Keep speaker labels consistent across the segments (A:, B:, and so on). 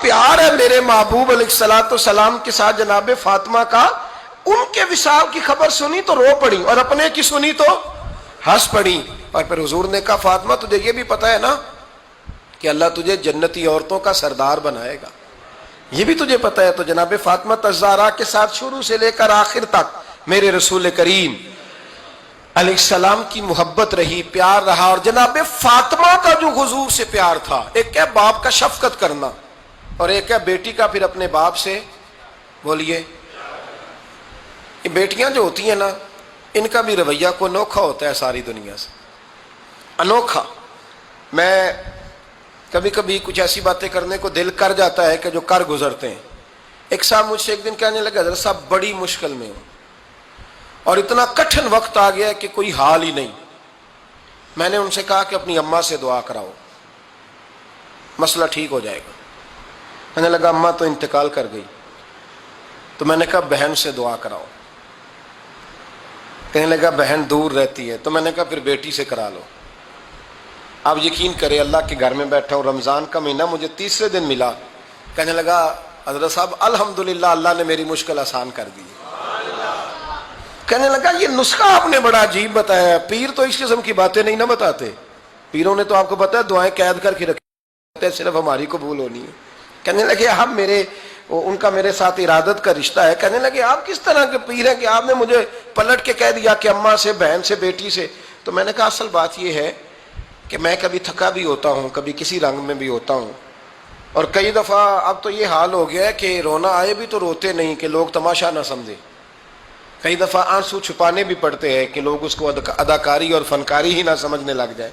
A: پیار ہے میرے محبوب علیہ الصلوۃ والسلام کے ساتھ جناب فاطمہ کا، ان کے وصال کی خبر سنی تو رو پڑی، اور اپنے کی سنی تو ہنس پڑی۔ اور پھر حضور نے کہا فاطمہ تجھے یہ بھی پتا ہے نا کہ اللہ تجھے جنتی عورتوں کا سردار بنائے گا، یہ بھی تجھے پتا ہے؟ تو جناب فاطمہ الزہرا کے ساتھ شروع سے لے کر آخر تک میرے رسول کریم علیہ السلام کی محبت رہی، پیار رہا۔ اور جناب فاطمہ کا جو حضور سے پیار تھا، ایک ہے باپ کا شفقت کرنا اور ایک ہے بیٹی کا پھر اپنے باپ سے، بولیے، یہ بیٹیاں جو ہوتی ہیں نا، ان کا بھی رویہ کو انوکھا ہوتا ہے ساری دنیا سے، انوکھا۔ میں کبھی کبھی کچھ ایسی باتیں کرنے کو دل کر جاتا ہے کہ جو کر گزرتے ہیں۔ ایک صاحب مجھ سے ایک دن کہنے لگا حضرت صاحب بڑی مشکل میں ہوں اور اتنا کٹھن وقت آ گیا کہ کوئی حال ہی نہیں۔ میں نے ان سے کہا کہ اپنی اماں سے دعا کراؤ، مسئلہ ٹھیک ہو جائے گا۔ کہنے لگا اماں تو انتقال کر گئی۔ تو میں نے کہا بہن سے دعا کراؤ۔ کہنے لگا بہن دور رہتی ہے۔ تو میں نے کہا پھر بیٹی سے کرا لو۔ آپ یقین کریں اللہ کے گھر میں بیٹھا ہوں، رمضان کا مہینہ مجھے تیسرے دن ملا۔ کہنے لگا حضرت صاحب الحمدللہ اللہ نے میری مشکل آسان کر دی۔ کہنے لگا یہ نسخہ آپ نے بڑا عجیب بتایا ہے، پیر تو اس قسم کی باتیں نہیں نہ بتاتے، پیروں نے تو آپ کو پتا ہے دعائیں قید کر کے رکھتے ہیں، صرف ہماری قبول ہونی ہے۔ کہنے لگے آپ ان کا میرے ساتھ ارادت کا رشتہ ہے۔ کہنے لگے آپ کس طرح کے پیر ہیں کہ آپ نے مجھے پلٹ کے کہہ دیا کہ اماں سے، بہن سے، بیٹی سے؟ تو میں نے کہا اصل بات یہ ہے کہ میں کبھی تھکا بھی ہوتا ہوں، کبھی کسی رنگ میں بھی ہوتا ہوں، اور کئی دفعہ اب تو یہ حال ہو گیا ہے کہ رونا آئے بھی تو روتے نہیں کہ لوگ تماشا نہ سمجھے، کئی دفعہ آنسو چھپانے بھی پڑتے ہیں کہ لوگ اس کو اداکاری اور فنکاری ہی نہ سمجھنے لگ جائے۔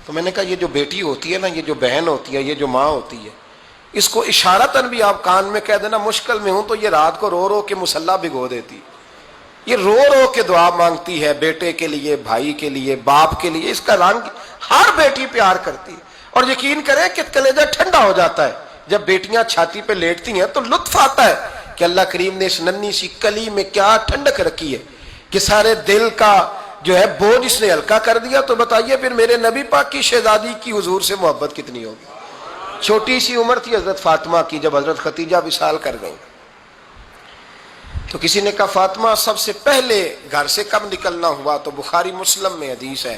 A: تو میں نے کہا یہ جو بیٹی ہوتی ہے نا، یہ جو بہن ہوتی ہے، یہ جو ماں ہوتی ہے، اس کو اشارتاً بھی آپ کان میں کہہ دینا مشکل میں ہوں تو یہ رات کو رو رو کے مصلی بھگو دیتی، یہ رو رو کے دعا مانگتی ہے بیٹے کے لیے، بھائی کے لیے، باپ کے لیے۔ اس کا رنگ ہر بیٹی پیار کرتی ہے، اور یقین کریں کہ کلیجہ ٹھنڈا ہو جاتا ہے جب بیٹیاں چھاتی پہ لیٹتی ہیں تو لطف آتا ہے کہ اللہ کریم نے اس ننھی سی کلی میں کیا ٹھنڈک رکھی ہے کہ سارے دل کا جو ہے بوجھ اس نے ہلکا کر دیا۔ تو بتائیے پھر میرے نبی پاک کی شہزادی کی حضور سے محبت کتنی ہوگی۔ چھوٹی سی عمر تھی حضرت فاطمہ کی جب حضرت خدیجہ وصال کر گئیں، تو کسی نے کہا فاطمہ سب سے پہلے گھر سے کب نکلنا ہوا؟ تو بخاری مسلم میں حدیث ہے،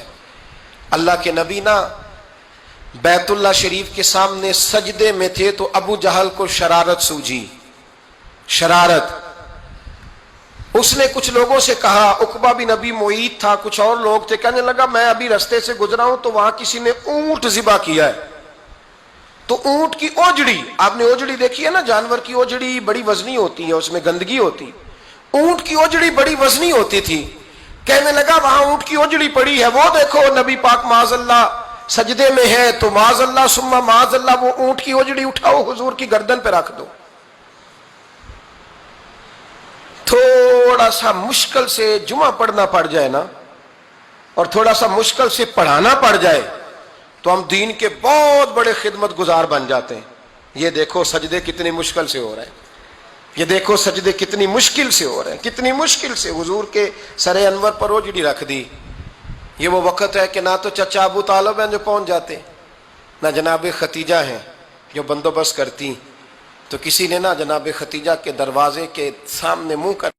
A: اللہ کے نبی نا بیت اللہ شریف کے سامنے سجدے میں تھے تو ابو جہل کو شرارت سوجھی، شرارت۔ اس نے کچھ لوگوں سے کہا، عقبہ بن ابی معیط تھا، کچھ اور لوگ تھے، کہنے لگا میں ابھی رستے سے گزرا ہوں تو وہاں کسی نے اونٹ ذبح کیا ہے۔ تو اونٹ کی اوجڑی، آپ نے اوجڑی دیکھی ہے نا، جانور کی اوجڑی بڑی وزنی ہوتی ہے، اس میں گندگی ہوتی، اونٹ کی اوجڑی بڑی وزنی ہوتی تھی۔ کہنے لگا وہاں اونٹ کی اوجڑی پڑی ہے، وہ دیکھو نبی پاک معاذ اللہ سجدے میں ہے، تو معاذ اللہ ثم معاذ اللہ وہ اونٹ کی اوجڑی اٹھاؤ حضور کی گردن پہ رکھ دو۔ تھوڑا سا مشکل سے جمعہ پڑھنا پڑ جائے نا، اور تھوڑا سا مشکل سے پڑھانا پڑ جائے تو ہم دین کے بہت بڑے خدمت گزار بن جاتے ہیں۔ یہ دیکھو سجدے کتنی مشکل سے ہو رہے ہیں، یہ دیکھو سجدے کتنی مشکل سے ہو رہے ہیں، کتنی مشکل سے حضور کے سر انور پر اوجڑی رکھ دی۔ یہ وہ وقت ہے کہ نہ تو چچا ابو طالب ہیں جو پہنچ جاتے، نہ جناب ختیجہ ہیں جو بندوبست کرتی، تو کسی نے نہ جناب ختیجہ کے دروازے کے سامنے منہ کر